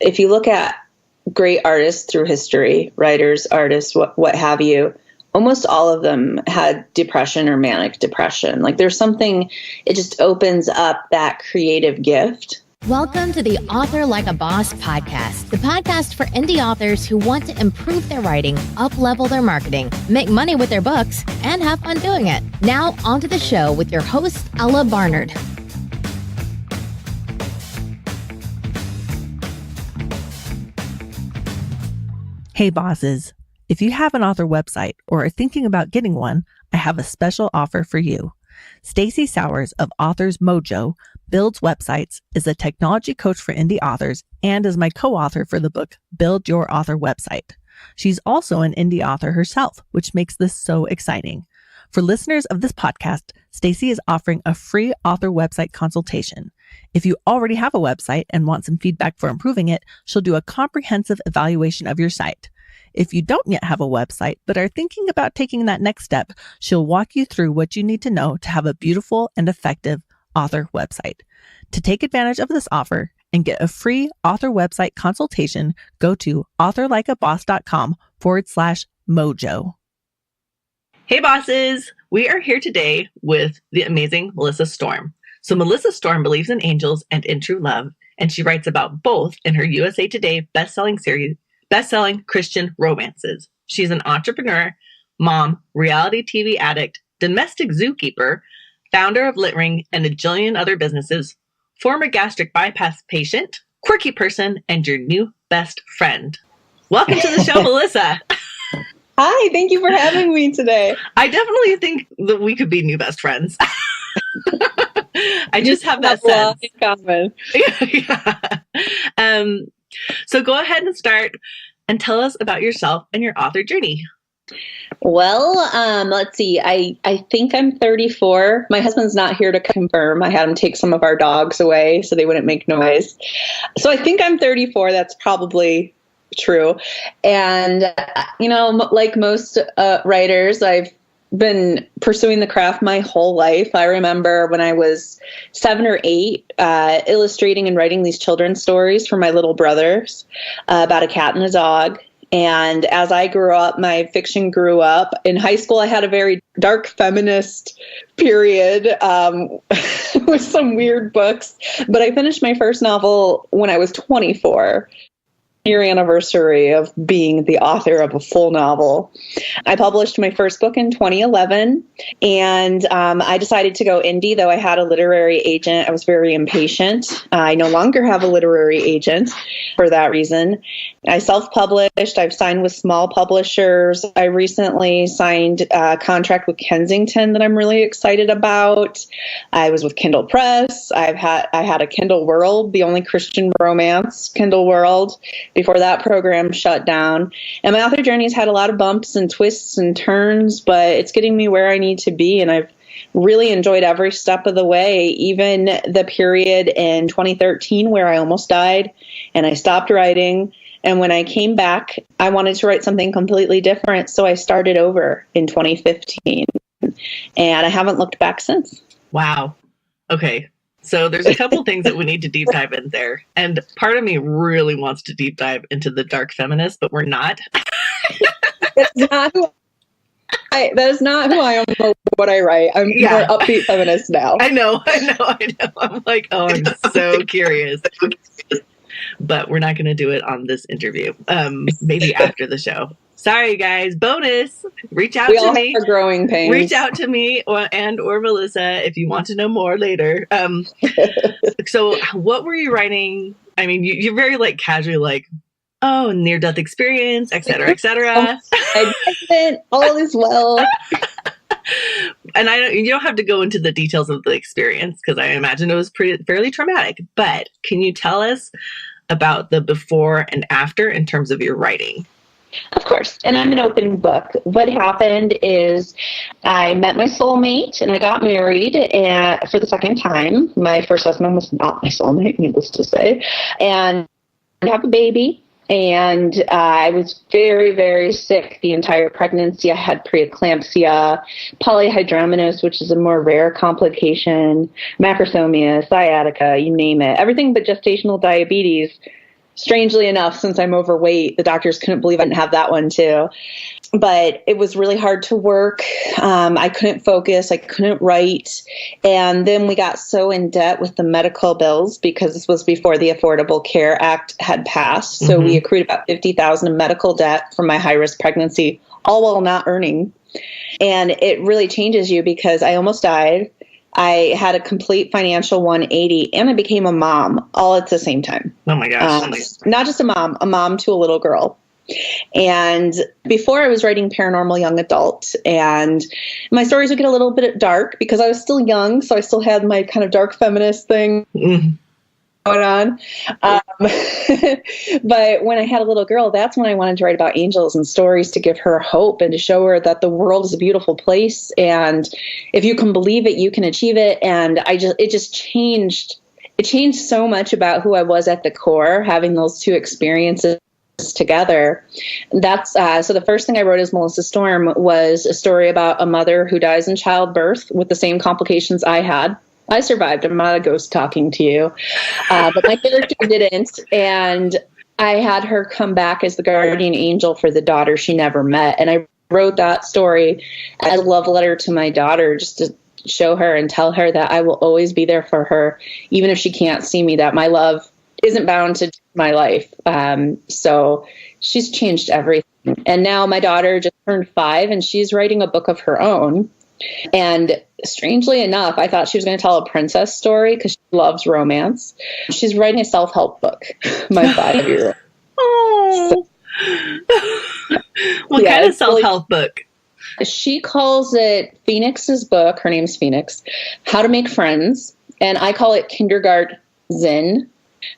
If you look at great artists through history, writers, artists, what have you, almost all of them had depression or manic depression. Like there's something, it just opens up that creative gift. Welcome to the Author Like a Boss podcast, the podcast for indie authors who want to improve their writing, up-level their marketing, make money with their books, and have fun doing it. Now, onto the show with your host, Ella Barnard. Hey bosses, if you have an author website or are thinking about getting one, I have a special offer for you. Stacy Sowers of Authors Mojo builds websites, is a technology coach for indie authors, and is my co-author for the book Build Your Author Website. She's also an indie author herself, which makes this so exciting. For listeners of this podcast, Stacy is offering a free author website consultation. If you already have a website and want some feedback for improving it, she'll do a comprehensive evaluation of your site. If you don't yet have a website, but are thinking about taking that next step, she'll walk you through what you need to know to have a beautiful and effective author website. To take advantage of this offer and get a free author website consultation, go to authorlikeaboss.com/mojo. Hey bosses, we are here today with the amazing Melissa Storm. So Melissa Storm believes in angels and in true love, and she writes about both in her USA Today bestselling series, Bestselling Christian Romances. She's an entrepreneur, mom, reality TV addict, domestic zookeeper, founder of LitRing and a jillion other businesses, former gastric bypass patient, quirky person, and your new best friend. Welcome to the show, Melissa. Hi, thank you for having me today. I definitely think that we could be new best friends. I just have that sense. In common. Yeah. So go ahead and start and tell us about yourself and your author journey. Well, let's see. I think I'm 34. My husband's not here to confirm. I had him take some of our dogs away so they wouldn't make noise. So I think I'm 34. That's probably true. And, like most writers, I've been pursuing the craft my whole life. I remember when I was 7 or 8, illustrating and writing these children's stories for my little brothers about a cat and a dog. And as I grew up, my fiction grew up. In high school, I had a very dark feminist period with some weird books. But I finished my first novel when I was 24. Year anniversary of being the author of a full novel. I published my first book in 2011, and I decided to go indie, though I had a literary agent. I was very impatient. I no longer have a literary agent for that reason. I self-published. I've signed with small publishers. I recently signed a contract with Kensington that I'm really excited about. I was with Kindle Press. I had a Kindle World, the only Christian romance Kindle World, before that program shut down. And my author journey has had a lot of bumps and twists and turns, but it's getting me where I need to be. And I've really enjoyed every step of the way, even the period in 2013 where I almost died and I stopped writing. And when I came back, I wanted to write something completely different. So I started over in 2015 and I haven't looked back since. Wow. Okay. So there's a couple things that we need to deep dive in there. And part of me really wants to deep dive into the dark feminist, but we're not. That is not who I am or what I write. I'm more upbeat feminist now. I know. I'm like, oh, I'm so curious. But we're not going to do it on this interview. Maybe after the show. Sorry, guys. Bonus. Reach out to me. Have growing pains. Reach out to me or Melissa if you want to know more later. So what were you writing? I mean, you're very casually near-death experience, et cetera, et cetera. I didn't. All is well. And you don't have to go into the details of the experience because I imagine it was fairly traumatic. But can you tell us about the before and after in terms of your writing? Of course. And I'm an open book. What happened is I met my soulmate and I got married for the second time. My first husband was not my soulmate, needless to say. And I have a baby. And I was very, very sick the entire pregnancy. I had preeclampsia, polyhydramnios, which is a more rare complication, macrosomia, sciatica, you name it. Everything but gestational diabetes Strangely enough, since I'm overweight, the doctors couldn't believe I didn't have that one too. But it was really hard to work. I couldn't focus. I couldn't write. And then we got so in debt with the medical bills because this was before the Affordable Care Act had passed. So we accrued about $50,000 in medical debt from my high-risk pregnancy, all while not earning. And it really changes you because I almost died. I had a complete financial 180, and I became a mom all at the same time. Oh my gosh. Not just a mom to a little girl. And before I was writing paranormal young adult, and my stories would get a little bit dark because I was still young. So I still had my kind of dark feminist thing going on. But when I had a little girl, that's when I wanted to write about angels and stories to give her hope and to show her that the world is a beautiful place. And if you can believe it, you can achieve it. And it just changed. It changed so much about who I was at the core, having those two experiences together. That's so the first thing I wrote as Melissa Storm was a story about a mother who dies in childbirth with the same complications I had. I survived. I'm not a ghost talking to you. But my character didn't. And I had her come back as the guardian angel for the daughter she never met. And I wrote that story as a love letter to my daughter, just to show her and tell her that I will always be there for her, even if she can't see me, that my love isn't bound to my life. So she's changed everything. And now my daughter just turned 5 and she's writing a book of her own. And strangely enough, I thought she was going to tell a princess story because she loves romance. She's writing a self-help book, my 5-year-old. Oh. What kind of self-help book? She calls it Phoenix's book. Her name's Phoenix. How to Make Friends. And I call it Kindergarten Zen.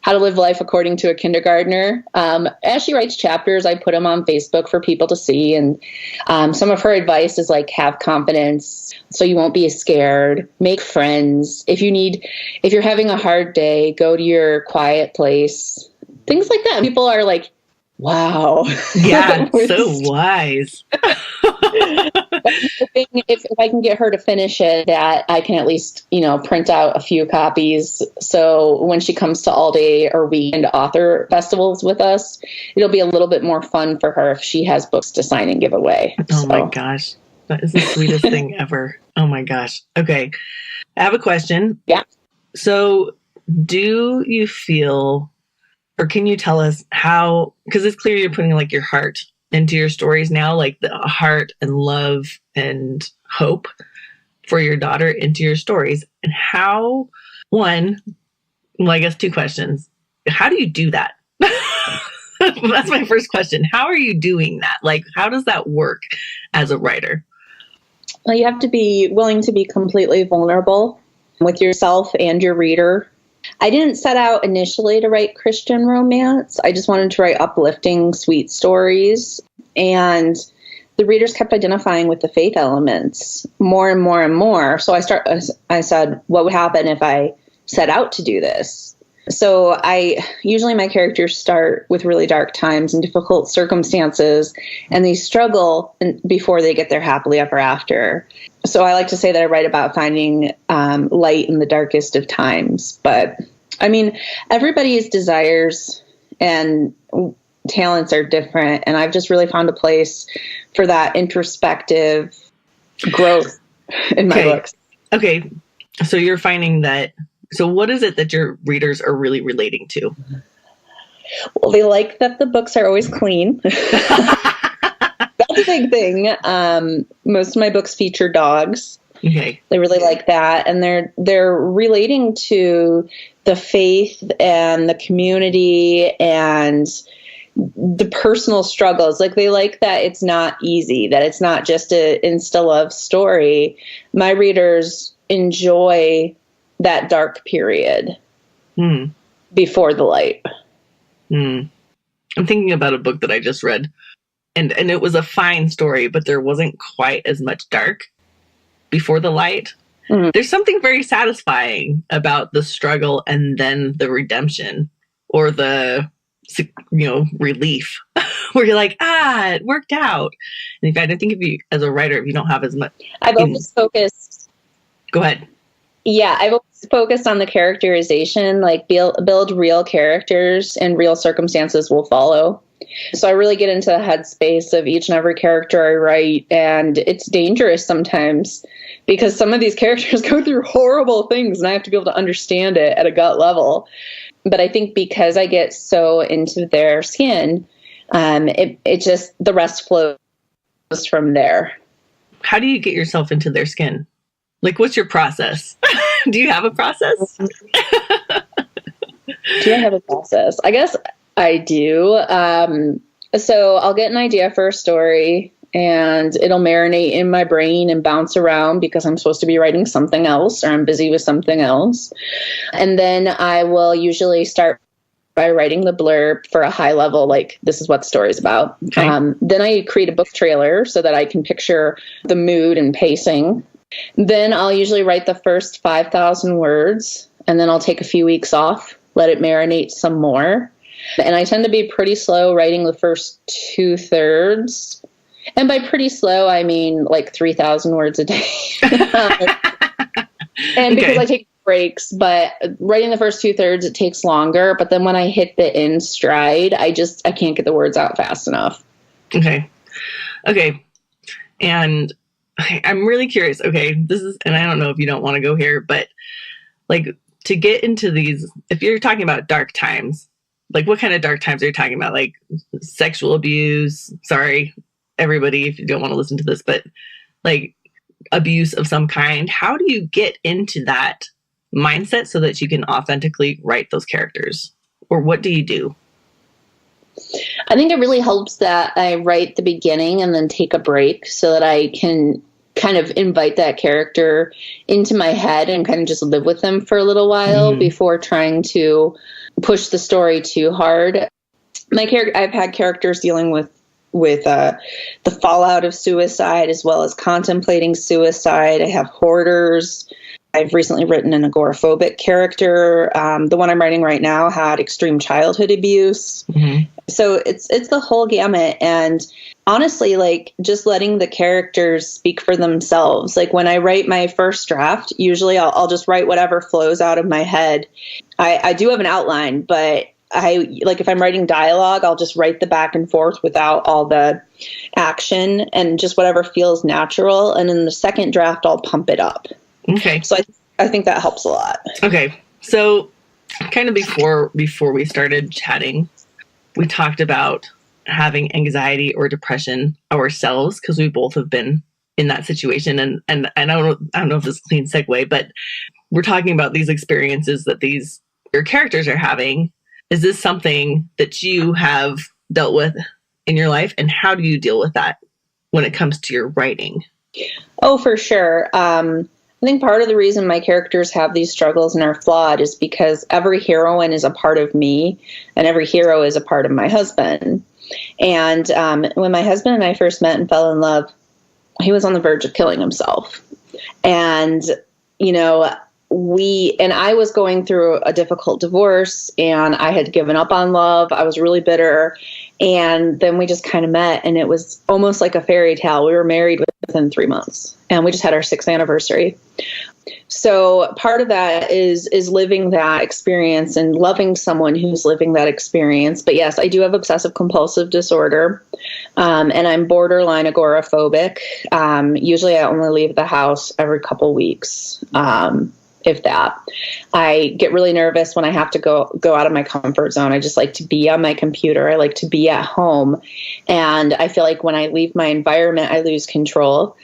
How to Live Life According to a Kindergartner. As she writes chapters, I put them on Facebook for people to see. And some of her advice is like, have confidence so you won't be scared. Make friends. If you're having a hard day, go to your quiet place. Things like that. People are like, wow. Yeah, so wise. If I can get her to finish it, that I can at least, print out a few copies. So when she comes to all day or weekend author festivals with us, it'll be a little bit more fun for her if she has books to sign and give away. Oh my gosh. That is the sweetest thing ever. Oh my gosh. Okay. I have a question. Yeah. So do you feel, or can you tell us how, because it's clear you're putting like your heart into your stories now, like the heart and love and hope for your daughter into your stories. And how, I guess 2 questions. How do you do that? That's my first question. How are you doing that? Like, how does that work as a writer? Well, you have to be willing to be completely vulnerable with yourself and your reader. I didn't set out initially to write Christian romance. I just wanted to write uplifting, sweet stories. And the readers kept identifying with the faith elements more and more and more. So I said, what would happen if I set out to do this? So usually my characters start with really dark times and difficult circumstances, and they struggle before they get there happily ever after. So I like to say that I write about finding light in the darkest of times. But I mean, everybody's desires and talents are different. And I've just really found a place for that introspective growth in my books. Okay. So you're finding that. So what is it that your readers are really relating to? Well, they like that the books are always clean. That's a big thing. Most of my books feature dogs. Okay. They really like that. And they're relating to the faith and the community and the personal struggles. Like, they like that it's not easy, that it's not just a insta-love story. My readers enjoy that dark period before the light. I'm thinking about a book that I just read, and it was a fine story, but there wasn't quite as much dark before the light. There's something very satisfying about the struggle and then the redemption, or the relief, where you're like, it worked out. And in fact, I think if you, as a writer, if you don't have as much, I've always focused. Go ahead. Yeah, I've always focused on the characterization, like build real characters and real circumstances will follow. So I really get into the headspace of each and every character I write, and it's dangerous sometimes because some of these characters go through horrible things and I have to be able to understand it at a gut level. But I think because I get so into their skin, it just, the rest flows from there. How do you get yourself into their skin? Like, what's your process? Do you have a process? Do I have a process? I guess I do. So I'll get an idea for a story and it'll marinate in my brain and bounce around because I'm supposed to be writing something else or I'm busy with something else. And then I will usually start by writing the blurb for a high level, like this is what the story's about. Okay. Then I create a book trailer so that I can picture the mood and pacing. Then I'll usually write the first 5,000 words and then I'll take a few weeks off, let it marinate some more. And I tend to be pretty slow writing the first 2/3. And by pretty slow, I mean like 3,000 words a day. And because I take breaks, but writing the first 2/3, it takes longer. But then when I hit the end stride, I can't get the words out fast enough. Okay. And I'm really curious. Okay. And I don't know if you don't want to go here, but like to get into these, if you're talking about dark times, like what kind of dark times are you talking about? Like sexual abuse? Sorry, everybody, if you don't want to listen to this, but like abuse of some kind. How do you get into that mindset so that you can authentically write those characters? Or what do you do? I think it really helps that I write the beginning and then take a break so that I can kind of invite that character into my head and kind of just live with them for a little while before trying to push the story too hard. I've had characters dealing with the fallout of suicide as well as contemplating suicide. I have hoarders. I've recently written an agoraphobic character. The one I'm writing right now had extreme childhood abuse. So it's the whole gamut. And honestly, like just letting the characters speak for themselves. Like when I write my first draft, usually I'll just write whatever flows out of my head. I do have an outline, but if I'm writing dialogue, I'll just write the back and forth without all the action and just whatever feels natural. And in the second draft, I'll pump it up. Okay. So I think that helps a lot. Okay. So kind of before we started chatting, we talked about having anxiety or depression ourselves because we both have been in that situation. And I don't know if this is a clean segue, but we're talking about these experiences that your characters are having. Is this something that you have dealt with in your life? And how do you deal with that when it comes to your writing? Oh, for sure. I think part of the reason my characters have these struggles and are flawed is because every heroine is a part of me and every hero is a part of my husband. And when my husband and I first met and fell in love, he was on the verge of killing himself. And, I was going through a difficult divorce and I had given up on love. I was really bitter. And then we just kind of met and it was almost like a fairy tale. We were married within 3 months and we just had our 6th anniversary. So part of that is living that experience and loving someone who's living that experience. But yes, I do have obsessive compulsive disorder and I'm borderline agoraphobic. Usually I only leave the house every couple weeks. If that. I get really nervous when I have to go out of my comfort zone. I just like to be on my computer. I like to be at home. And I feel like when I leave my environment, I lose control,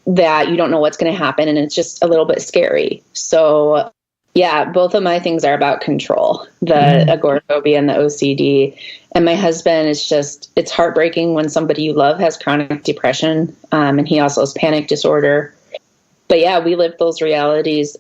that you don't know what's going to happen. And it's just a little bit scary. So yeah, both of my things are about control, the agoraphobia and the OCD. And my husband is it's heartbreaking when somebody you love has chronic depression. And he also has panic disorder. But yeah, we live those realities.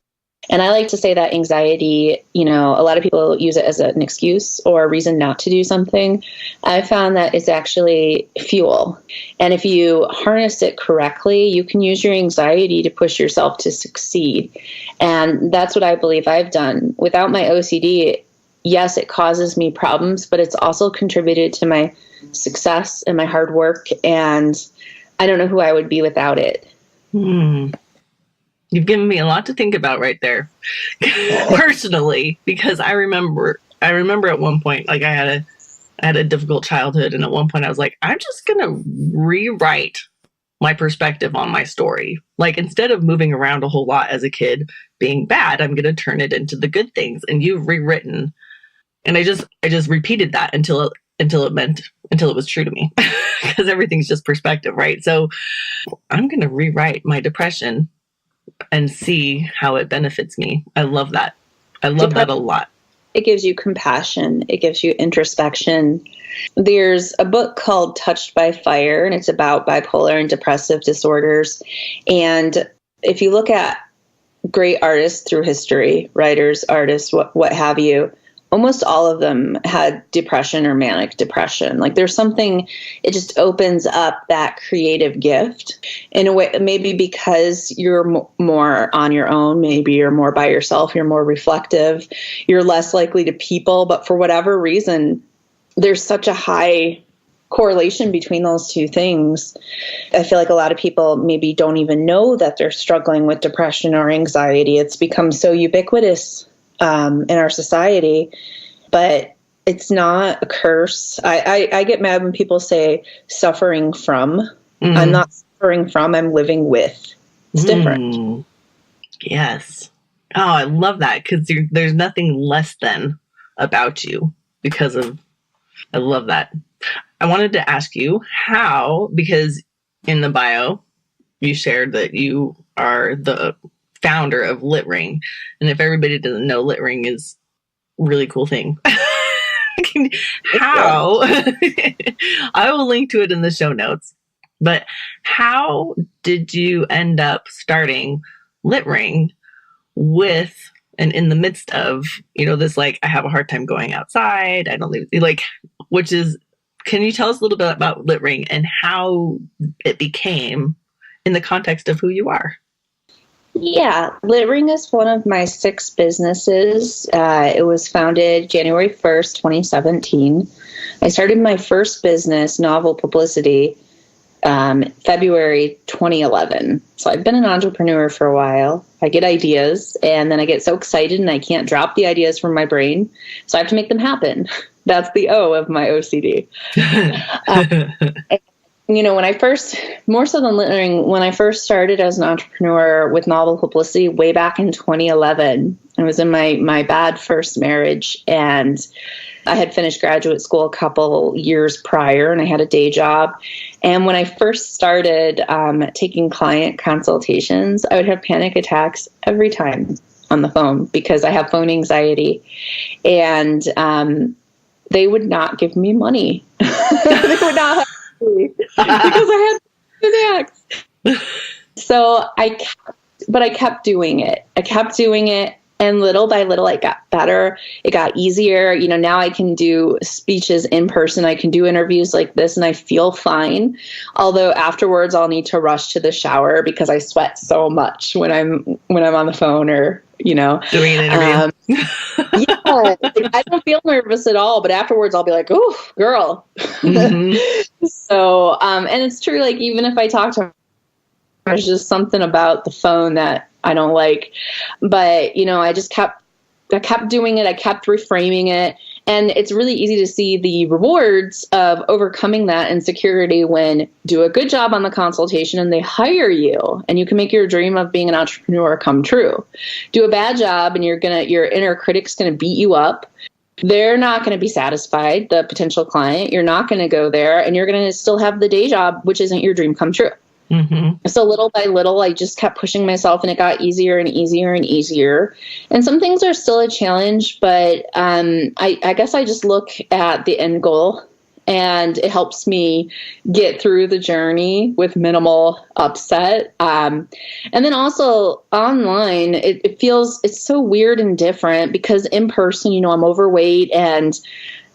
And I like to say that anxiety, a lot of people use it as an excuse or a reason not to do something. I found that it's actually fuel. And if you harness it correctly, you can use your anxiety to push yourself to succeed. And that's what I believe I've done. Without my OCD, yes, it causes me problems, but it's also contributed to my success and my hard work. And I don't know who I would be without it. You've given me a lot to think about right there, personally, because I remember at one point, like I had a difficult childhood, and at one point I was like, I'm just gonna rewrite my perspective on my story. Like, instead of moving around a whole lot as a kid being bad, I'm gonna turn it into the good things. And you've rewritten, and I just repeated that until it was true to me, because everything's just perspective, right? So I'm gonna rewrite my depression and see how it benefits me. I love that. I love that a lot. It gives you compassion. It gives you introspection. There's a book called Touched by Fire, and it's about bipolar and depressive disorders. And if you look at great artists through history, writers, artists, what have you, almost all of them had depression or manic depression. Like, there's something, it just opens up that creative gift in a way, maybe because you're more on your own, maybe you're more by yourself, you're more reflective, you're less likely to people, but for whatever reason, there's such a high correlation between those two things. I feel like a lot of people maybe don't even know that they're struggling with depression or anxiety. It's become so ubiquitous in our society, but it's not a curse. I get mad when people say suffering from. I'm not suffering from, I'm living with. It's different. Yes. Oh, I love that, because there's nothing less than about you because of, I love that. I wanted to ask you how, because in the bio, you shared that you are the founder of LitRing. And if everybody doesn't know, LitRing is a really cool thing. How? I will link to it in the show notes. But how did you end up starting LitRing with, and in the midst of, this, like, I have a hard time going outside, I don't leave, like, which is, can you tell us a little bit about LitRing and how it became in the context of who you are? Yeah, LitRing is one of my 6 businesses. It was founded January 1st, 2017. I started my first business, Novel Publicity, February 2011. So I've been an entrepreneur for a while. I get ideas, and then I get so excited and I can't drop the ideas from my brain. So I have to make them happen. That's the O of my OCD. When I first, more so than LitRing, when I first started as an entrepreneur with Novel Publicity way back in 2011, I was in my bad first marriage, and I had finished graduate school a couple years prior, and I had a day job. And when I first started taking client consultations, I would have panic attacks every time on the phone because I have phone anxiety. And they would not give me money. They would not have me because I had panic attacks. So I kept doing it. And little by little, it got better. It got easier. Now I can do speeches in person. I can do interviews like this, and I feel fine. Although afterwards, I'll need to rush to the shower because I sweat so much when I'm on the phone or doing an interview. Yeah, I don't feel nervous at all. But afterwards, I'll be like, "Ooh, girl." Mm-hmm. So, and it's true. Like, even if I talk to her, there's just something about the phone that I don't like. But, I kept doing it. I kept reframing it. And it's really easy to see the rewards of overcoming that insecurity when do a good job on the consultation and they hire you, and you can make your dream of being an entrepreneur come true. Do a bad job and your inner critic's going to beat you up. They're not going to be satisfied, the potential client. You're not going to go there, and you're going to still have the day job, which isn't your dream come true. Mm-hmm. So little by little, I just kept pushing myself, and it got easier and easier and easier. And some things are still a challenge, but I guess I just look at the end goal, and it helps me get through the journey with minimal upset. And then also online, it's so weird and different because in person, I'm overweight, and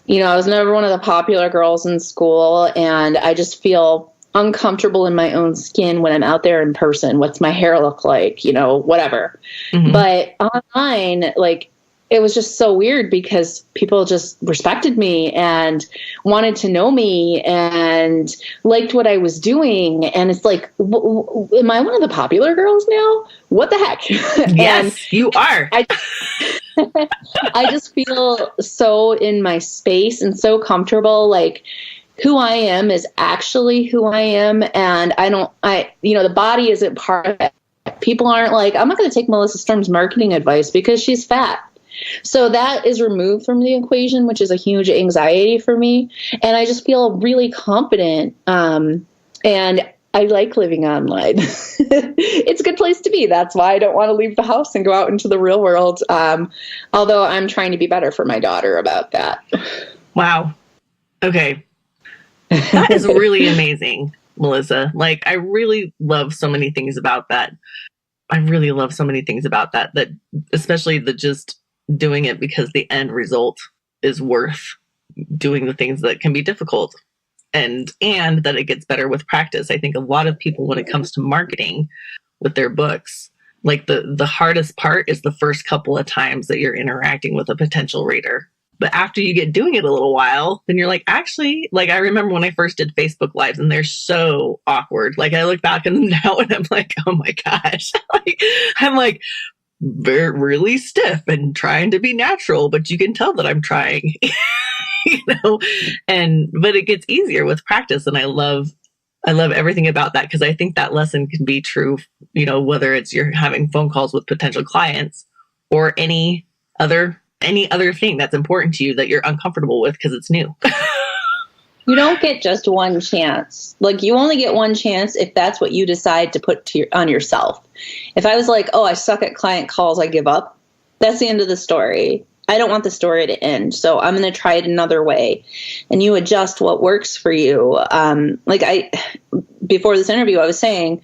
I was never one of the popular girls in school, and I just feel uncomfortable in my own skin when I'm out there in person. What's my hair look like? Whatever. Mm-hmm. But online, like, it was just so weird because people just respected me and wanted to know me and liked what I was doing. And it's like, am I one of the popular girls now? What the heck? Yes, you are. I just feel so in my space and so comfortable. Like, who I am is actually who I am. And the body isn't part of it. People aren't like, I'm not going to take Melissa Storm's marketing advice because she's fat. So that is removed from the equation, which is a huge anxiety for me. And I just feel really confident. And I like living online. It's a good place to be. That's why I don't want to leave the house and go out into the real world. Although I'm trying to be better for my daughter about that. Wow. Okay. That is really amazing, Melissa. Like, I really love so many things about that. That especially the just doing it because the end result is worth doing the things that can be difficult, and that it gets better with practice. I think a lot of people, when it comes to marketing with their books, like the hardest part is the first couple of times that you're interacting with a potential reader. But after you get doing it a little while, then you're like, actually, like, I remember when I first did Facebook Lives and they're so awkward. Like, I look back on them now and I'm like, oh my gosh. I'm like really stiff and trying to be natural, but you can tell that I'm trying, but it gets easier with practice. And I love everything about that, because I think that lesson can be true, whether it's you're having phone calls with potential clients or any other thing that's important to you that you're uncomfortable with because it's new. You don't get just one chance. Like, you only get one chance if that's what you decide to put on yourself. If I was like, oh, I suck at client calls, I give up, that's the end of the story. I don't want the story to end. So I'm going to try it another way. And you adjust what works for you. Before this interview, I was saying,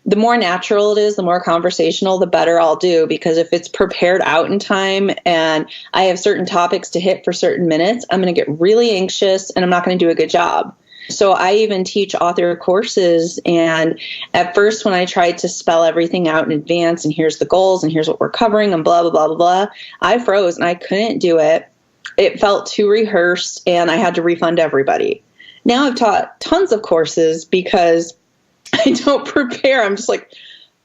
the more natural it is, the more conversational, the better I'll do. Because if it's prepared out in time and I have certain topics to hit for certain minutes, I'm going to get really anxious and I'm not going to do a good job. So I even teach author courses. And at first, when I tried to spell everything out in advance and here's the goals and here's what we're covering and blah, blah, blah, blah, blah, I froze and I couldn't do it. It felt too rehearsed and I had to refund everybody. Now I've taught tons of courses because I don't prepare. I'm just like,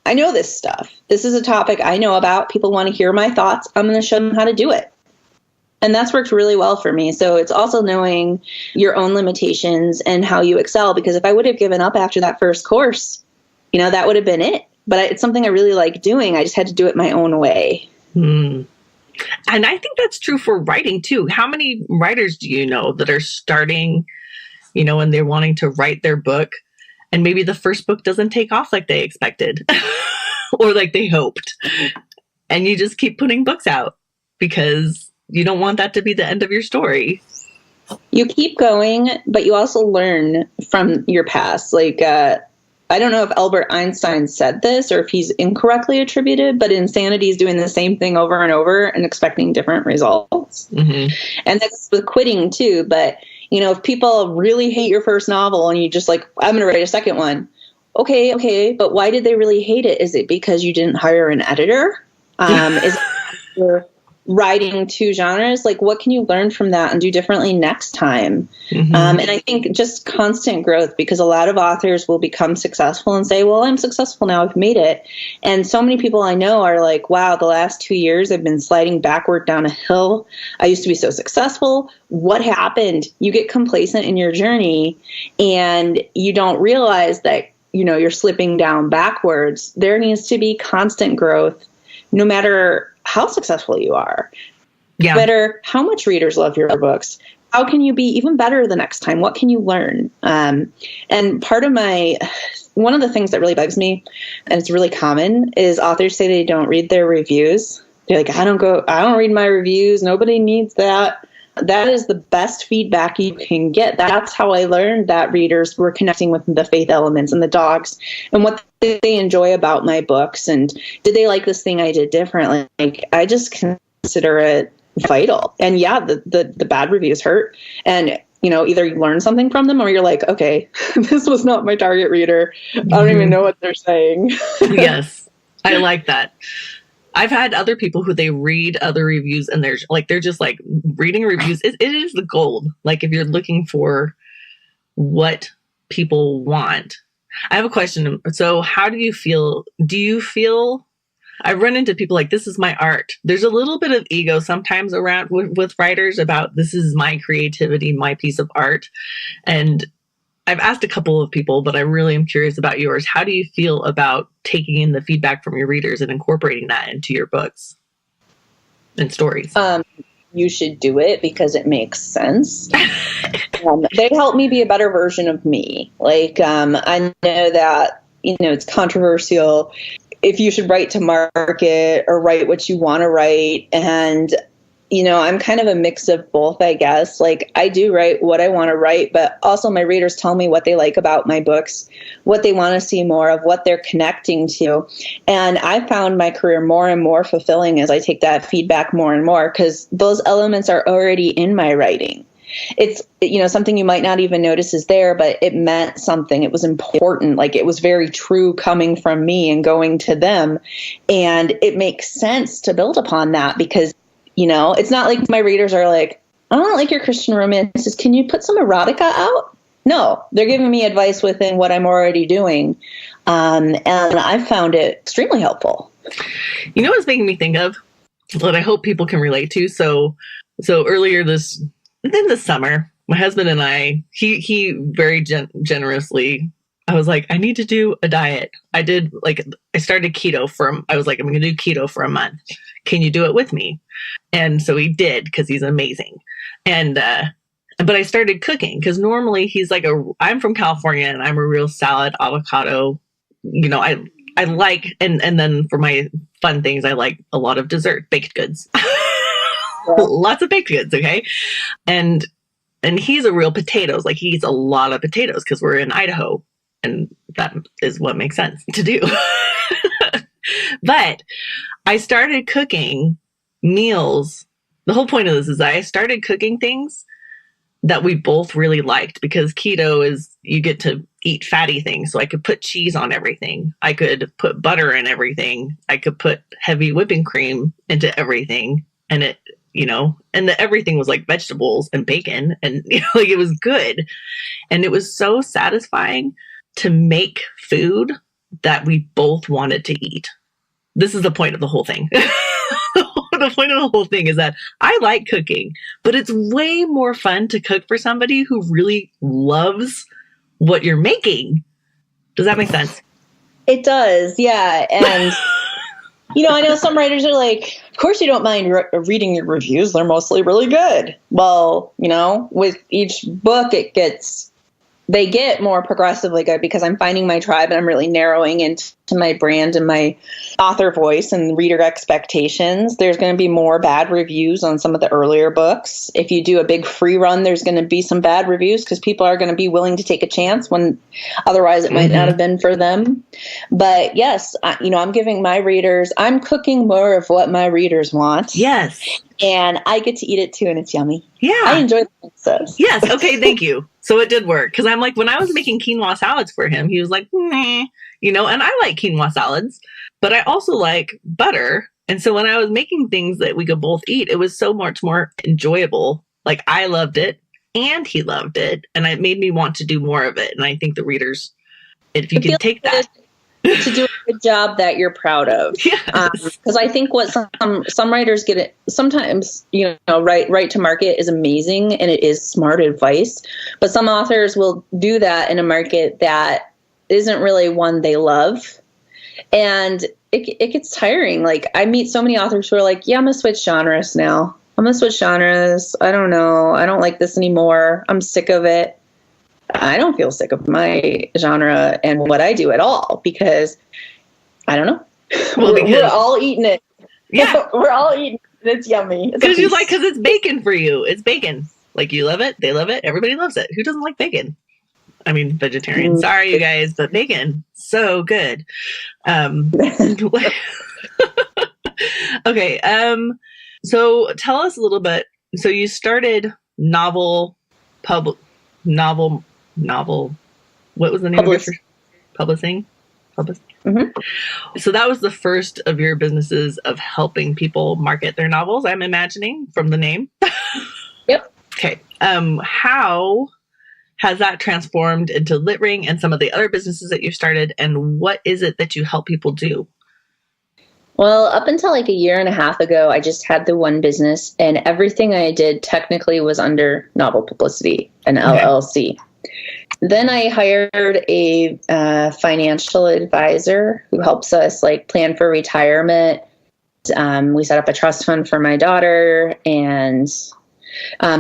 I know this stuff. This is a topic I know about. People want to hear my thoughts. I'm going to show them how to do it. And that's worked really well for me. So it's also knowing your own limitations and how you excel. Because if I would have given up after that first course, that would have been it. But it's something I really like doing. I just had to do it my own way. And I think that's true for writing too. How many writers do you know that are starting, and they're wanting to write their book, and maybe the first book doesn't take off like they expected or like they hoped. And you just keep putting books out because you don't want that to be the end of your story. You keep going, but you also learn from your past. Like, I don't know if Albert Einstein said this or if he's incorrectly attributed, but insanity is doing the same thing over and over and expecting different results. Mm-hmm. And that's with quitting too. But, if people really hate your first novel and you just like, I'm going to write a second one. Okay. But why did they really hate it? Is it because you didn't hire an editor? Is it you're writing two genres? Like, what can you learn from that and do differently next time? Mm-hmm. And I think just constant growth, because a lot of authors will become successful and say, well, I'm successful now, I've made it. And so many people I know are like, wow, the last 2 years I've been sliding backward down a hill. I used to be so successful. What happened? You get complacent in your journey and you don't realize that, you're slipping down backwards. There needs to be constant growth, no matter how successful you are. Yeah. No matter how much readers love your books. How can you be even better the next time? What can you learn? And one of the things that really bugs me, and it's really common, is authors say they don't read their reviews. They're like, I don't read my reviews. Nobody needs that. That is the best feedback you can get. That's how I learned that readers were connecting with the faith elements and the dogs and what they enjoy about my books. And did they like this thing I did differently? Like, I just consider it vital. And yeah, the bad reviews hurt. And, either you learn something from them or you're like, okay, this was not my target reader. I don't even know what they're saying. Yes, I like that. I've had other people who they read other reviews and they're just like reading reviews. It is the gold. Like if you're looking for what people want. I have a question. So how do you feel? I run into people like, this is my art. There's a little bit of ego sometimes around with writers about this is my creativity, my piece of art. And I've asked a couple of people, but I really am curious about yours. How do you feel about taking in the feedback from your readers and incorporating that into your books and stories? You should do it because it makes sense. They help me be a better version of me. Like, I know that, it's controversial if you should write to market or write what you want to write. And, I'm kind of a mix of both, I guess. Like I do write what I want to write, but also my readers tell me what they like about my books, what they want to see more of, what they're connecting to. And I found my career more and more fulfilling as I take that feedback more and more, because those elements are already in my writing. It's, something you might not even notice is there, but it meant something. It was important. Like it was very true coming from me and going to them. And it makes sense to build upon that because, it's not like my readers are like, I don't like your Christian romances. Can you put some erotica out? No, they're giving me advice within what I'm already doing. And I found it extremely helpful. You know what's making me think of? What I hope people can relate to. So earlier this summer, my husband and I, he very generously, I was like, I need to do a diet. I started keto I was like, I'm going to do keto for a month. Can you do it with me? And so he did, because he's amazing. And, but I started cooking because normally he's like I'm from California and I'm a real salad, avocado, I like, and then for my fun things, I like a lot of dessert, baked goods. Lots of baked goods, okay? And he's a real potatoes. Like he eats a lot of potatoes because we're in Idaho, and that is what makes sense to do. But I started cooking meals. The whole point of this is I started cooking things that we both really liked, because keto is you get to eat fatty things. So I could put cheese on everything. I could put butter in everything. I could put heavy whipping cream into everything. And it, and everything was like vegetables and bacon, and like it was good. And it was so satisfying to make food that we both wanted to eat. This is the point of the whole thing. The point of the whole thing is that I like cooking, but it's way more fun to cook for somebody who really loves what you're making. Does that make sense? It does. Yeah. And, I know some writers are like, of course you don't mind reading your reviews. They're mostly really good. Well, with each book, they get more progressively good because I'm finding my tribe and I'm really narrowing into my brand and my author voice and reader expectations. There's going to be more bad reviews on some of the earlier books. If you do a big free run, there's going to be some bad reviews because people are going to be willing to take a chance when otherwise it might not have been for them. But yes, I'm giving my readers, I'm cooking more of what my readers want. Yes. And I get to eat it too, and it's yummy. Yeah. I enjoy the process. Yes. Okay. Thank you. So it did work. Because I'm like, when I was making quinoa salads for him, he was like, meh, and I like quinoa salads, but I also like butter. And so when I was making things that we could both eat, it was so much more enjoyable. Like I loved it and he loved it. And it made me want to do more of it. And I think the readers, if you can take that. To do a good job that you're proud of. Yes. Because I think what some writers get it sometimes, right to market is amazing and it is smart advice. But some authors will do that in a market that isn't really one they love. And it gets tiring. Like I meet so many authors who are like, yeah, I'm going to switch genres now. I'm going to switch genres. I don't know. I don't like this anymore. I'm sick of it. I don't feel sick of my genre and what I do at all because I don't know. Well, we're all eating it. Yeah. We're all eating it. It's yummy. Because it's bacon for you. It's bacon. Like you love it. They love it. Everybody loves it. Who doesn't like bacon? I mean, vegetarian. Sorry, you guys, but bacon. So good. Okay. So tell us a little bit. So you started novel. What was the name of your publishing? So that was the first of your businesses of helping people market their novels, I'm imagining, from the name. Yep. Okay. How has that transformed into LitRing and some of the other businesses that you started? And what is it that you help people do? Well, up until like a year and a half ago, I just had the one business, and everything I did technically was under Novel Publicity, an LLC. Then I hired a financial advisor who helps us like plan for retirement. We set up a trust fund for my daughter, and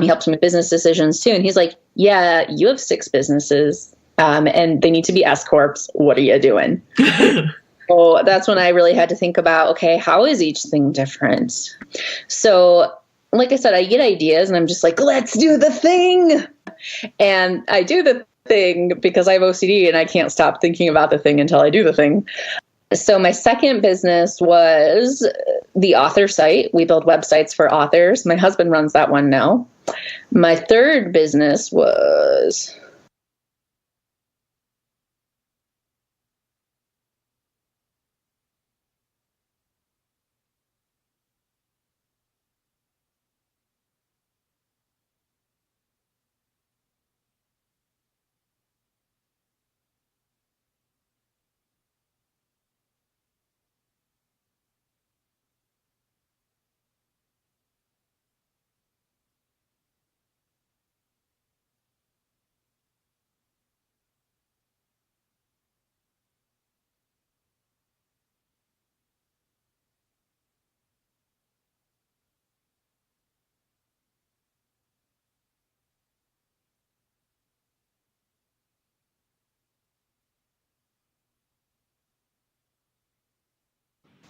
he helps me with business decisions too. And he's like, yeah, you have 6 businesses and they need to be S Corps. What are you doing? So that's when I really had to think about, okay, how is each thing different? So like I said, I get ideas and I'm just like, let's do the thing. And I do the thing because I have OCD and I can't stop thinking about the thing until I do the thing. So my second business was the author site. We build websites for authors. My husband runs that one now. My third business was...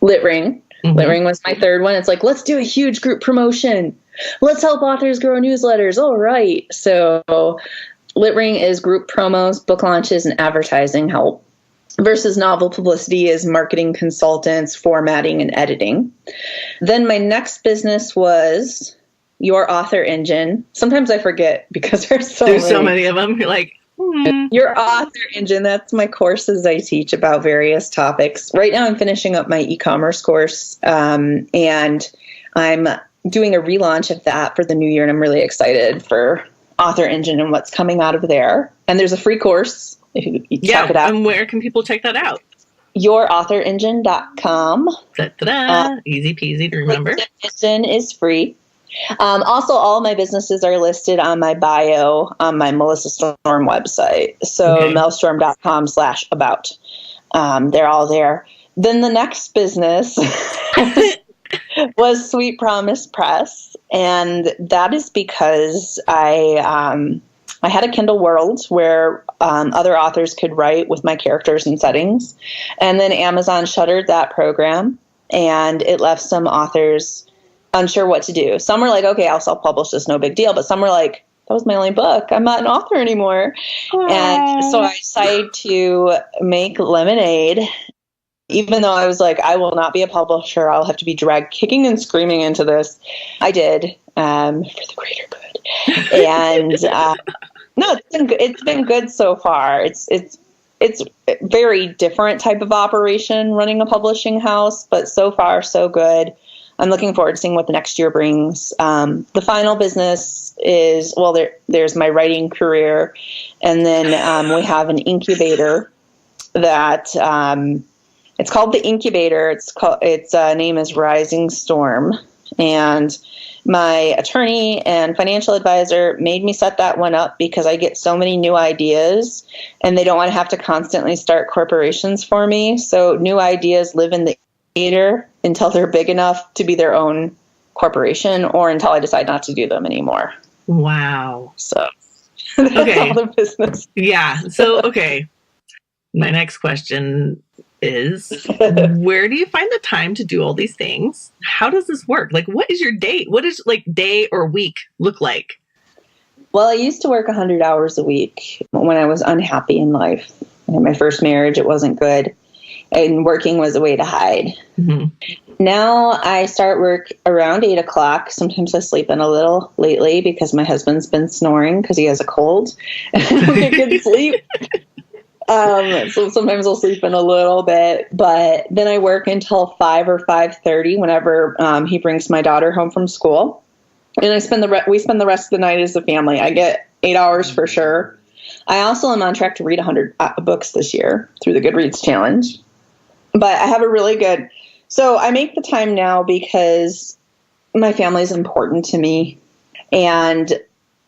LitRing. LitRing was my third one. It's like, let's do a huge group promotion. Let's help authors grow newsletters. All right. So LitRing is group promos, book launches, and advertising help, versus Novel Publicity is marketing consultants, formatting, and editing. Then my next business was Your Author Engine. Sometimes I forget because there's so many of them. You're like, Your Author Engine. That's my courses I teach about various topics. Right now I'm finishing up my e-commerce course, and I'm doing a relaunch of that for the new year, and I'm really excited for Author Engine and what's coming out of there. And there's a free course if you check it out. And where can people check that out? YourAuthorEngine.com. Easy peasy to remember. Engine is free. Also, all my businesses are listed on my bio on my Melissa Storm website. So maelstrom.com/about. They're all there. Then the next business was Sweet Promise Press. And that is because I had a Kindle World where other authors could write with my characters and settings. And then Amazon shuttered that program, and it left some authors unsure what to do. Some were like, okay, I'll self-publish this, no big deal. But some were like, that was my only book. I'm not an author anymore. Aww. And so I decided to make Lemonade, even though I was like, I will not be a publisher. I'll have to be dragged kicking and screaming into this. I did, for the greater good. And no, it's been good so far. It's a very different type of operation running a publishing house, but so far so good. I'm looking forward to seeing what the next year brings. The final business is, well, there's my writing career. And then we have an incubator that it's called The Incubator. Its name is Rising Storm. And my attorney and financial advisor made me set that one up because I get so many new ideas and they don't want to have to constantly start corporations for me. So new ideas live in the incubator until they're big enough to be their own corporation or until I decide not to do them anymore. Wow. So that's all the business. Yeah. So, okay. My next question is, where do you find the time to do all these things? How does this work? Like, what is your day? What is like day or week look like? Well, I used to work 100 hours a week when I was unhappy in life. In my first marriage, it wasn't good. And working was a way to hide. Mm-hmm. Now I start work around 8 o'clock. Sometimes I sleep in a little lately because my husband's been snoring because he has a cold. I don't get good sleep. So sometimes I'll sleep in a little bit, but then I work until 5 or 5:30 whenever he brings my daughter home from school. And we spend the rest of the night as a family. I get 8 hours for sure. I also am on track to read 100 books this year through the Goodreads Challenge. But I have so I make the time now because my family is important to me. And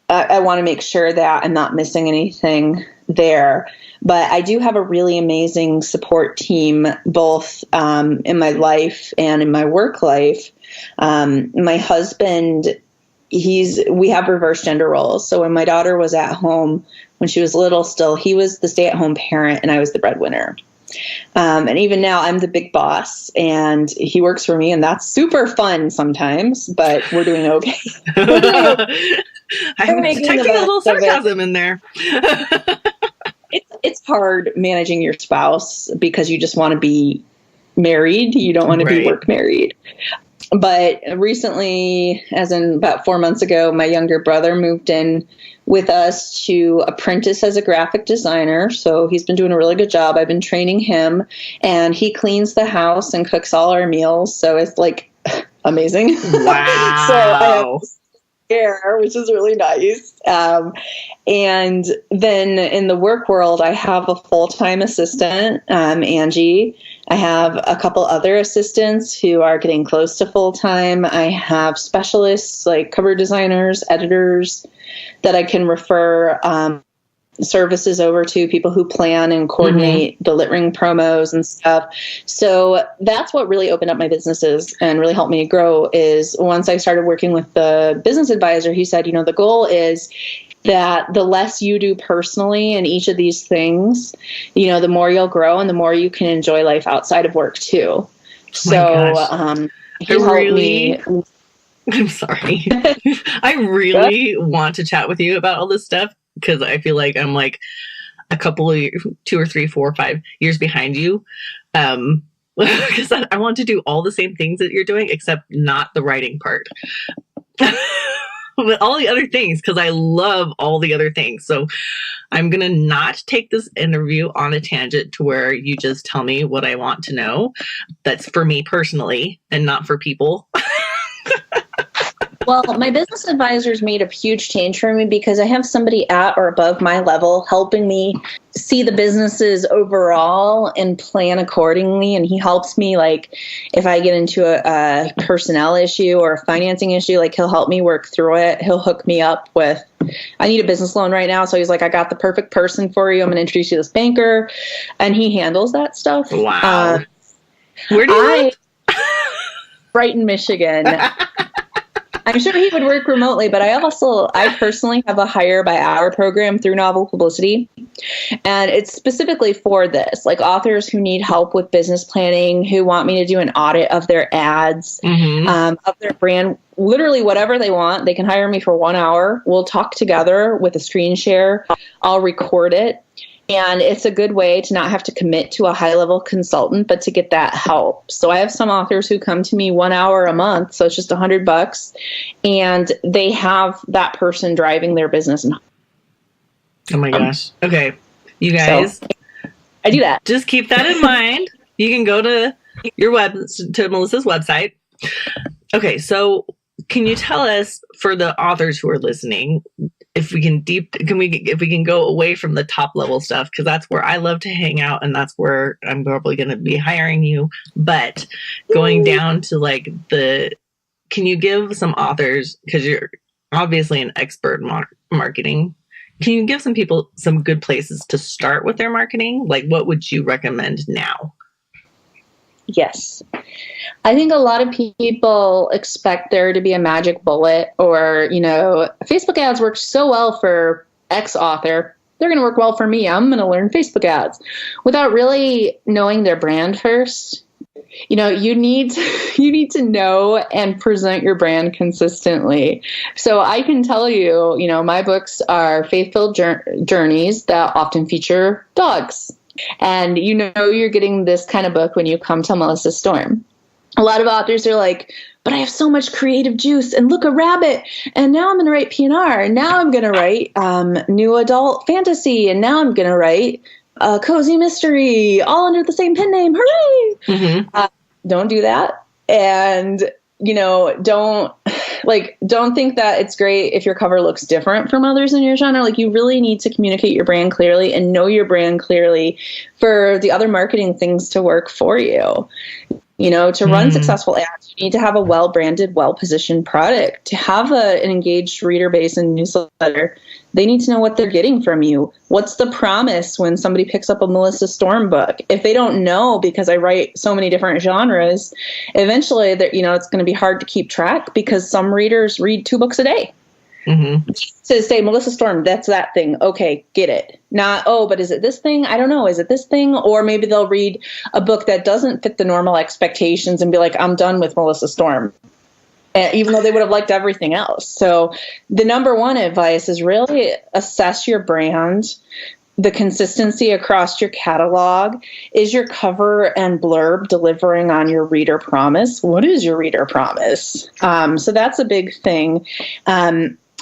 I want to make sure that I'm not missing anything there. But I do have a really amazing support team, both in my life and in my work life. My husband, we have reverse gender roles. So when my daughter was at home, when she was little still, he was the stay-at-home parent and I was the breadwinner. And even now I'm the big boss and he works for me, and that's super fun sometimes, but we're doing okay. I'm detecting a little sarcasm in there. It's hard managing your spouse because you just want to be married. You don't want to be work married. But recently, as in about 4 months ago, my younger brother moved in with us to apprentice as a graphic designer. So he's been doing a really good job. I've been training him, and he cleans the house and cooks all our meals. So it's like amazing. Wow. So I have care, which is really nice. And then in the work world, I have a full-time assistant, Angie. I have a couple other assistants who are getting close to full-time. I have specialists like cover designers, editors that I can refer services over to, people who plan and coordinate the LitRing promos and stuff. So that's what really opened up my businesses and really helped me grow. Is once I started working with the business advisor, he said, the goal is that the less you do personally in each of these things, the more you'll grow and the more you can enjoy life outside of work too. So he helped me. I'm sorry. I really want to chat with you about all this stuff because I feel like I'm like a couple of 2 or 3, 4, 5 years behind you. Because I want to do all the same things that you're doing, except not the writing part. But all the other things, because I love all the other things. So I'm going to not take this interview on a tangent to where you just tell me what I want to know. That's for me personally and not for people. Well, my business advisor's made a huge change for me because I have somebody at or above my level helping me see the businesses overall and plan accordingly. And he helps me, like, if I get into a personnel issue or a financing issue, like, he'll help me work through it. He'll hook me up with, I need a business loan right now. So he's like, I got the perfect person for you. I'm going to introduce you to this banker. And he handles that stuff. Wow. Where do you live? Brighton, Michigan. I'm sure he would work remotely, but I personally have a hire by hour program through Novel Publicity. And it's specifically for this, like authors who need help with business planning, who want me to do an audit of their ads, of their brand, literally whatever they want. They can hire me for 1 hour. We'll talk together with a screen share. I'll record it. And it's a good way to not have to commit to a high-level consultant, but to get that help. So I have some authors who come to me 1 hour a month, so it's just $100, and they have that person driving their business. Oh my gosh. Okay. You guys. So I do that. Just keep that in mind. You can go to to Melissa's website. Okay. So can you tell us, for the authors who are listening, if we can go away from the top level stuff, because that's where I love to hang out and that's where I'm probably going to be hiring you. But going down to can you give some authors, because you're obviously an expert in marketing, can you give some people some good places to start with their marketing? Like, what would you recommend now? Yes. I think a lot of people expect there to be a magic bullet or, Facebook ads work so well for X author. They're going to work well for me. I'm going to learn Facebook ads without really knowing their brand first. You need to know and present your brand consistently. So I can tell you, my books are faith-filled journeys that often feature dogs. And you're getting this kind of book when you come to Melissa's Storm. A lot of authors are like, but I have so much creative juice, and look, a rabbit, and now I'm going to write P&R, and now I'm going to write new adult fantasy, and now I'm going to write cozy mystery, all under the same pen name. Hooray! Mm-hmm. Don't do that. And, don't think that it's great if your cover looks different from others in your genre. Like, you really need to communicate your brand clearly and know your brand clearly for the other marketing things to work for you. To run successful ads, you need to have a well-branded, well-positioned product. To have an engaged reader base and newsletter, they need to know what they're getting from you. What's the promise when somebody picks up a Melissa Storm book? If they don't know, because I write so many different genres, eventually, it's going to be hard to keep track because some readers read 2 books a day. Mm-hmm. To say Melissa Storm, that's that thing. Okay, get it. Not, but is it this thing? I don't know. Is it this thing? Or maybe they'll read a book that doesn't fit the normal expectations and be like, I'm done with Melissa Storm. Even though they would have liked everything else. So the number one advice is really assess your brand, the consistency across your catalog. Is your cover and blurb delivering on your reader promise? What is your reader promise? So that's a big thing.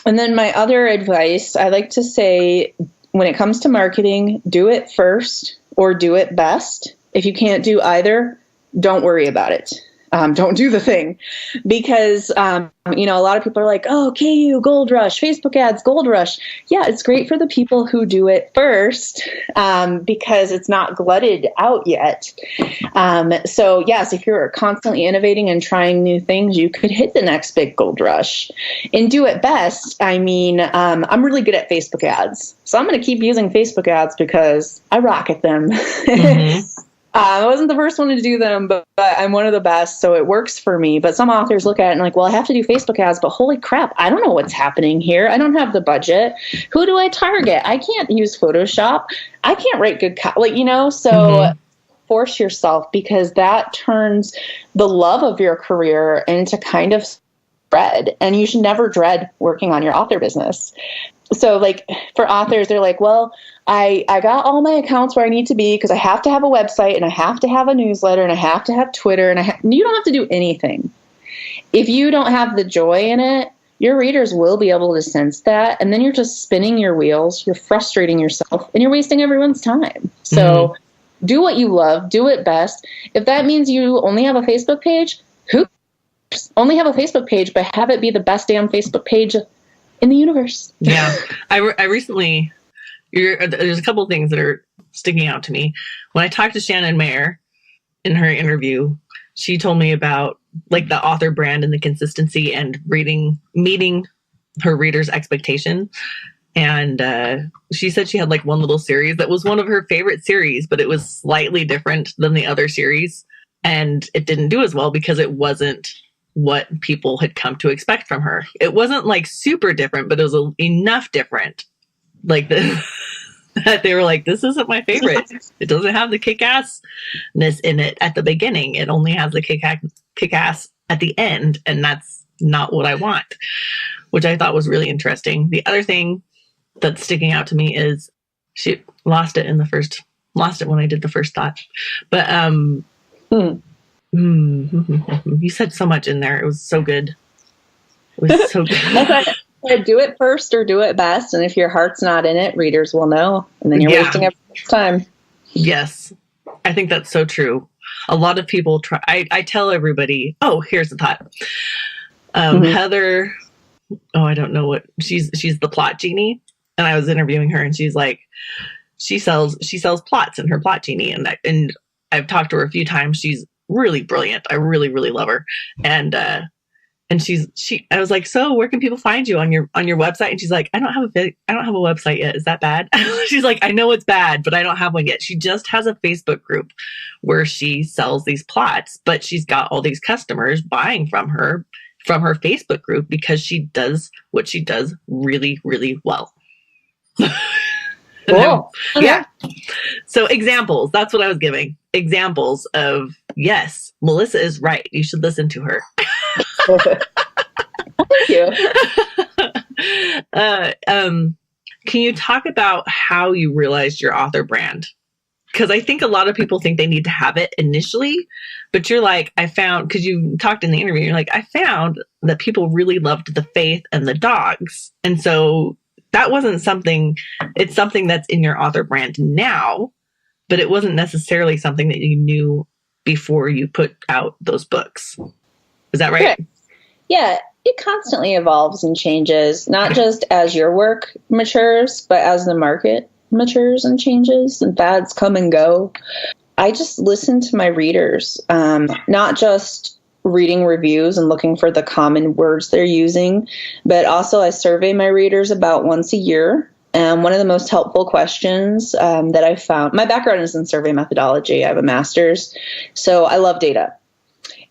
And then my other advice, I like to say, when it comes to marketing, do it first or do it best. If you can't do either, don't worry about it. Don't do the thing, because, a lot of people are like, KU, Gold Rush, Facebook ads, Gold Rush. Yeah, it's great for the people who do it first, because it's not glutted out yet. So yes, if you're constantly innovating and trying new things, you could hit the next big Gold Rush. And do it best, I'm really good at Facebook ads. So I'm going to keep using Facebook ads because I rock at them. Mm-hmm. I wasn't the first one to do them, but I'm one of the best, so it works for me. But some authors look at it and like, well, I have to do Facebook ads, but holy crap, I don't know what's happening here. I don't have the budget. Who do I target? I can't use Photoshop. I can't write good so force yourself, because that turns the love of your career into kind of dread, and you should never dread working on your author business. So like for authors, they're like, well, I got all my accounts where I need to be because I have to have a website and I have to have a newsletter and I have to have Twitter and you don't have to do anything. If you don't have the joy in it, your readers will be able to sense that. And then you're just spinning your wheels, you're frustrating yourself, and you're wasting everyone's time. So do what you love, do it best. If that means you only have a Facebook page, only have a Facebook page, but have it be the best damn Facebook page in the universe. Yeah. I recently, there's a couple of things that are sticking out to me. When I talked to Shannon Mayer in her interview, she told me about like the author brand and the consistency and meeting her readers' expectation. And she said she had like one little series that was one of her favorite series, but it was slightly different than the other series. And it didn't do as well because it wasn't what people had come to expect from her. It wasn't like super different, but it was enough different. Like that they were like, this isn't my favorite. It doesn't have the kick-assness in it at the beginning. It only has the kick-ass at the end. And that's not what I want, which I thought was really interesting. The other thing that's sticking out to me is she lost it when I did the first thought. But, you said so much in there. It was so good. It was so good. Do it first or do it best. And if your heart's not in it, readers will know. And then you're wasting everyone's time. Yes. I think that's so true. A lot of people try. I tell everybody, here's the thought. Heather, I don't know what she's the plot genie. And I was interviewing her and she's like, she sells plots in her Plot Genie. And I've talked to her a few times. She's really brilliant. I really, really love her. And I was like, so where can people find you on your website? And she's like, I don't have a website yet. Is that bad? She's like, I know it's bad, but I don't have one yet. She just has a Facebook group where she sells these plots, but she's got all these customers buying from her Facebook group because she does what she does really, really well. Cool. Yeah. So examples, that's what I was giving. Examples of, yes, Melissa is right. You should listen to her. Thank you. Can you talk about how you realized your author brand? Because I think a lot of people think they need to have it initially, but you're like, because you talked in the interview, you're like, I found that people really loved the faith and the dogs. And so that wasn't something, it's something that's in your author brand now, but it wasn't necessarily something that you knew before you put out those books. Is that right? Yeah, it constantly evolves and changes, not just as your work matures, but as the market matures and changes and fads come and go. I just listen to my readers, not just reading reviews and looking for the common words they're using, but also I survey my readers about once a year. And one of the most helpful questions that I found, my background is in survey methodology. I have a master's, so I love data.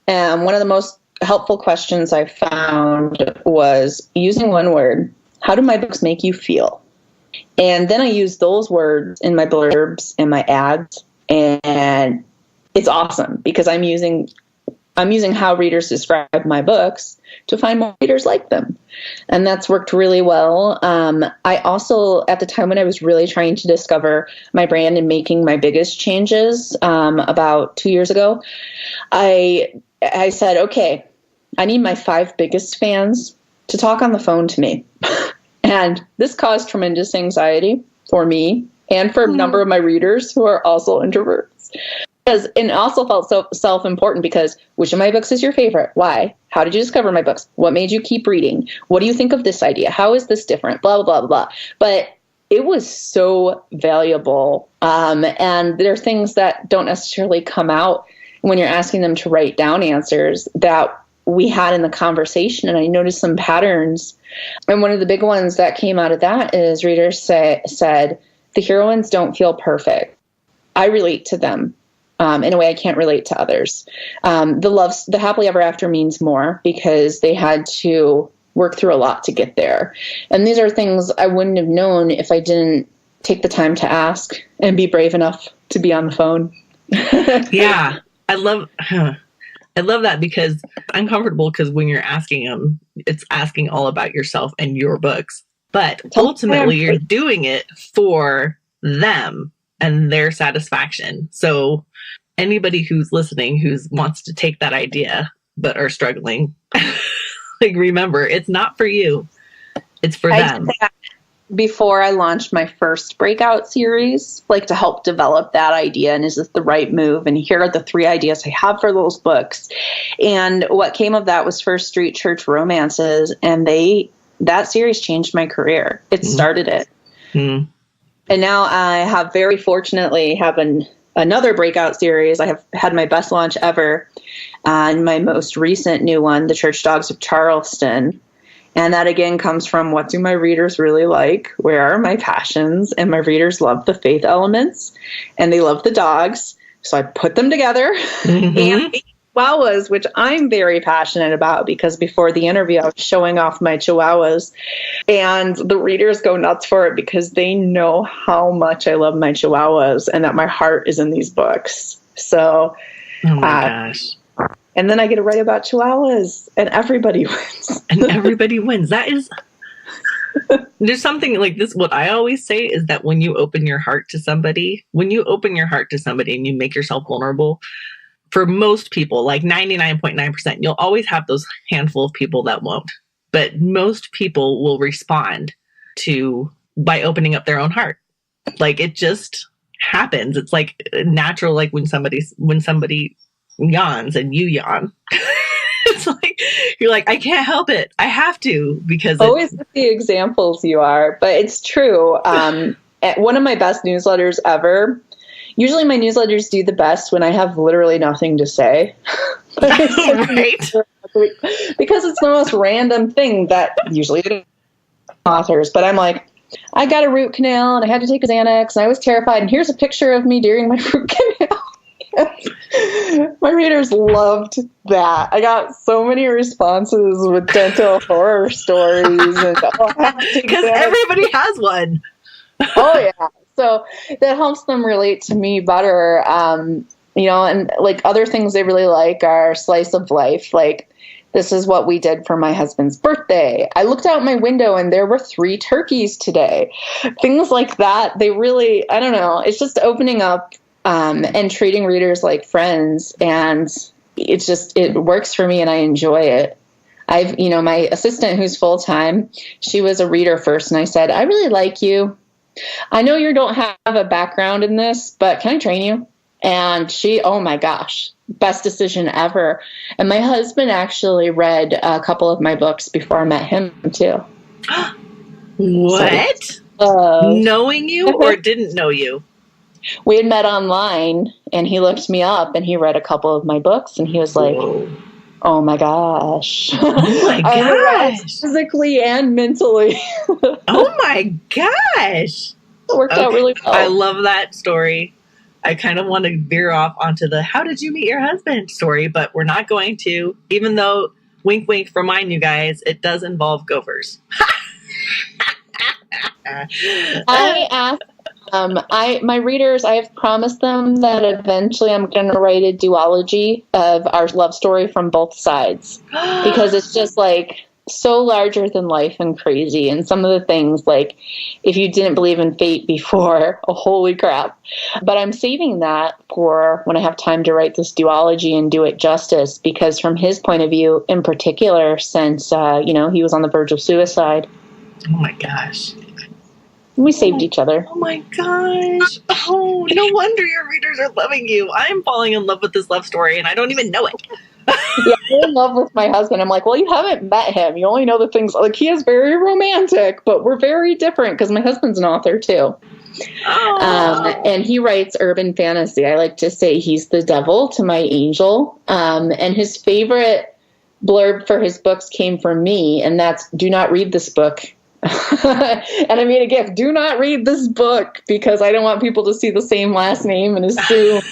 And one of the most helpful questions I found was using one word: how do my books make you feel? And then I use those words in my blurbs and my ads, and it's awesome because I'm using how readers describe my books to find more readers like them. And that's worked really well. I also, at the time when I was really trying to discover my brand and making my biggest changes about 2 years ago, I said, okay, I need my 5 biggest fans to talk on the phone to me. And this caused tremendous anxiety for me and for a number of my readers who are also introverts. And it also felt so self-important because which of my books is your favorite? Why? How did you discover my books? What made you keep reading? What do you think of this idea? How is this different? Blah, blah, blah, blah. But it was so valuable. And there are things that don't necessarily come out when you're asking them to write down answers that we had in the conversation. And I noticed some patterns. And one of the big ones that came out of that is readers said, the heroines don't feel perfect. I relate to them. In a way I can't relate to others. The happily ever after means more because they had to work through a lot to get there. And these are things I wouldn't have known if I didn't take the time to ask and be brave enough to be on the phone. Yeah, I love that because I'm comfortable because when you're asking them, it's asking all about yourself and your books. But ultimately, you're doing it for them and their satisfaction. So anybody who's listening who wants to take that idea but are struggling, like remember, it's not for you. It's for them. Before I launched my first breakout series, like to help develop that idea and is this the right move? And here are the 3 ideas I have for those books. And what came of that was First Street Church Romances. And that series changed my career. It started it. Mm. And now I have very fortunately have another breakout series. I have had my best launch ever. And my most recent new one, The Church Dogs of Charleston. And that again comes from what do my readers really like? Where are my passions? And my readers love the faith elements and they love the dogs. So I put them together. And Chihuahuas, which I'm very passionate about because before the interview I was showing off my Chihuahuas and the readers go nuts for it because they know how much I love my Chihuahuas and that my heart is in these books. So, oh my gosh. And then I get to write about Chihuahuas and everybody wins. And everybody wins. That is, there's something like this. What I always say is that when you open your heart to somebody and you make yourself vulnerable, for most people, like 99.9%, you'll always have those handful of people that won't. But most people will respond by opening up their own heart. Like it just happens. It's like natural, like when somebody yawns and you yawn. It's like you're like, I can't help it. I have to because always with the examples you are, but it's true. At one of my best newsletters ever. Usually my newsletters do the best when I have literally nothing to say. Right. Because it's the most random thing that usually authors. But I'm like, I got a root canal and I had to take a Xanax and I was terrified. And here's a picture of me during my root canal. My readers loved that. I got so many responses with dental horror stories. Because everybody has one. Oh, yeah. So that helps them relate to me better. And like other things they really like are slice of life. Like, this is what we did for my husband's birthday. I looked out my window and there were 3 turkeys today. Things like that. They really, I don't know. It's just opening up and treating readers like friends. And it works for me and I enjoy it. My assistant who's full-time, she was a reader first. And I said, I really like you. I know you don't have a background in this, but can I train you? And she, oh my gosh, best decision ever. And my husband actually read a couple of my books before I met him too. What? Knowing you or didn't know you? We had met online and he looked me up and he read a couple of my books and he was like, whoa. Oh my gosh. Oh my gosh. Physically and mentally. Oh my gosh. It worked out really well. I love that story. I kind of want to veer off onto the how did you meet your husband story, but we're not going to, even though, wink, wink, remind you guys, it does involve gophers. I asked my readers, I have promised them that eventually I'm going to write a duology of our love story from both sides because it's just like so larger than life and crazy. And some of the things, like if you didn't believe in fate before, oh, holy crap. But I'm saving that for when I have time to write this duology and do it justice, because from his point of view in particular, since, he was on the verge of suicide. Oh my gosh. We saved each other. Oh my gosh. Oh, no wonder your readers are loving you. I'm falling in love with this love story and I don't even know it. Yeah, I'm in love with my husband. I'm like, well, you haven't met him. You only know the things, like he is very romantic, but we're very different because my husband's an author too. And he writes urban fantasy. I like to say he's the devil to my angel. And his favorite blurb for his books came from me, and that's, do not read this book. And I made a gift. Do not read this book because I don't want people to see the same last name and assume.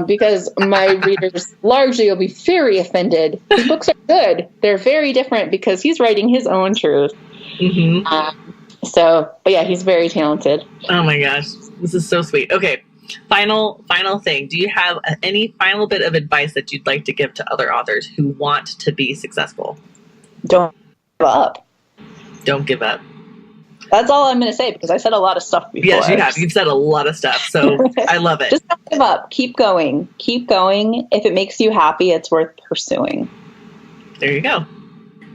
Because my readers largely will be very offended. His books are good. They're very different because he's writing his own truth. Mm-hmm. But yeah, he's very talented. Oh my gosh, this is so sweet. Okay, final thing. Do you have any final bit of advice that you'd like to give to other authors who want to be successful? Don't give up. Don't give up. That's all I'm going to say because I said a lot of stuff before. Yes, you have. You've said a lot of stuff, so I love it. Just don't give up. Keep going. Keep going. If it makes you happy, it's worth pursuing. There you go.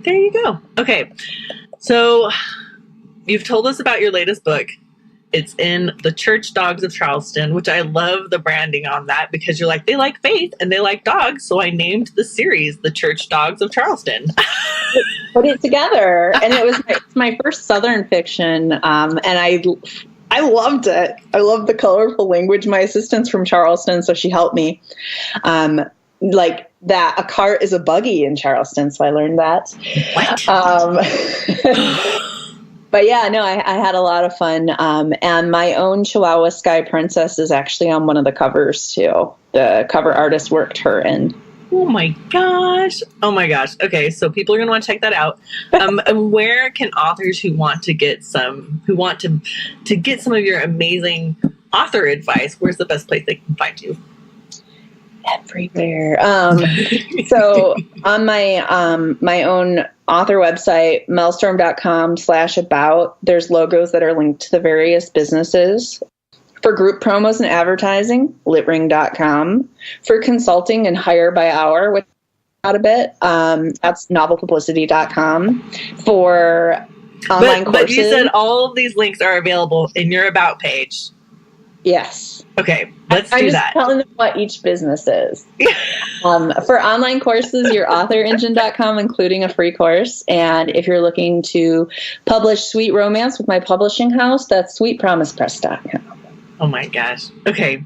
There you go. Okay, so you've told us about your latest book. It's in the Church Dogs of Charleston, which I love the branding on that because you're like, they like faith and they like dogs. So I named the series The Church Dogs of Charleston. Put it together. And it was my first Southern fiction. And I loved it. I loved the colorful language. My assistant's from Charleston, so she helped me. Like that a cart is a buggy in Charleston. So I learned that. What? But yeah, no, I had a lot of fun. And my own Chihuahua Sky Princess is actually on one of the covers too. The cover artist worked her in. Oh my gosh. Oh my gosh. Okay, so people are going to want to check that out. And where can authors who want to get some of your amazing author advice, where's the best place they can find you? Everywhere. So on my own author website, maelstrom.com/about, there's logos that are linked to the various businesses. For group promos and advertising, litring.com. For consulting and hire by hour, which out a bit, that's novelpublicity.com. For online courses. But you said all of these links are available in your About page. Yes. Okay, let's do that. I'm just telling them what each business is. For online courses, your authorengine.com, including a free course. And if you're looking to publish sweet romance with my publishing house, that's sweetpromisepress.com. Oh my gosh. Okay,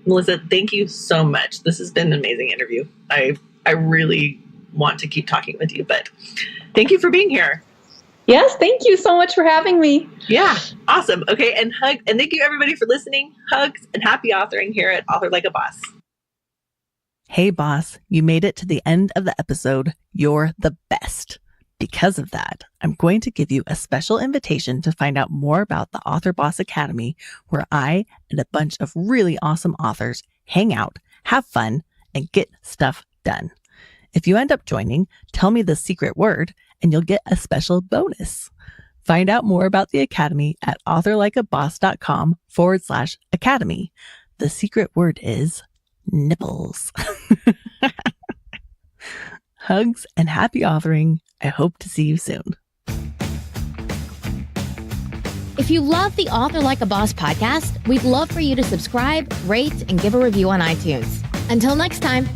Melissa, thank you so much. This has been an amazing interview. I really want to keep talking with you, but thank you for being here. Yes, thank you so much for having me. Yeah, awesome. Okay, and thank you everybody for listening. Hugs and happy authoring here at Author Like a Boss. Hey boss, you made it to the end of the episode. You're the best. Because of that, I'm going to give you a special invitation to find out more about the Author Boss Academy, where I and a bunch of really awesome authors hang out, have fun, and get stuff done. If you end up joining, tell me the secret word and you'll get a special bonus. Find out more about the Academy at authorlikeaboss.com/academy. The secret word is nipples. Hugs and happy authoring. I hope to see you soon. If you love the Author Like a Boss podcast, we'd love for you to subscribe, rate, and give a review on iTunes. Until next time.